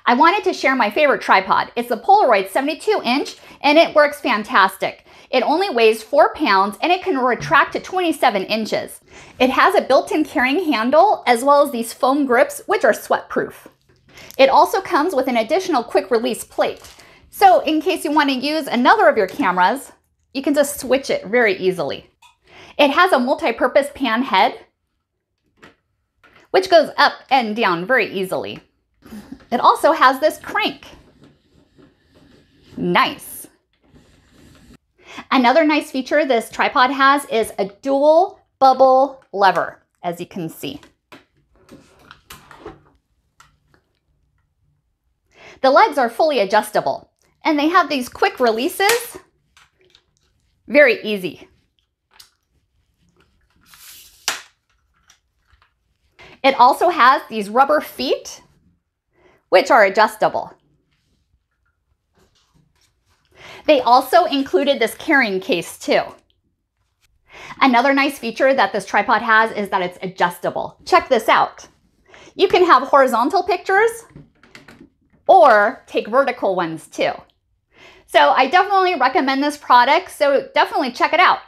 I wanted to share my favorite tripod. It's the Polaroid 72-inch, and it works fantastic. It only weighs 4 pounds, and it can retract to 27 inches. It has a built-in carrying handle, as well as these foam grips, which are sweat-proof. It also comes with an additional quick-release plate. So in case you want to use another of your cameras, you can just switch it very easily. It has a multi-purpose pan head, which goes up and down very easily. It also has this crank. Nice. Another nice feature this tripod has is a dual bubble lever, as you can see. The legs are fully adjustable, and they have these quick releases. Very easy. It also has these rubber feet, which are adjustable. They also included this carrying case too. Another nice feature that this tripod has is that it's adjustable. Check this out. You can have horizontal pictures or take vertical ones too. So I definitely recommend this product, so definitely check it out.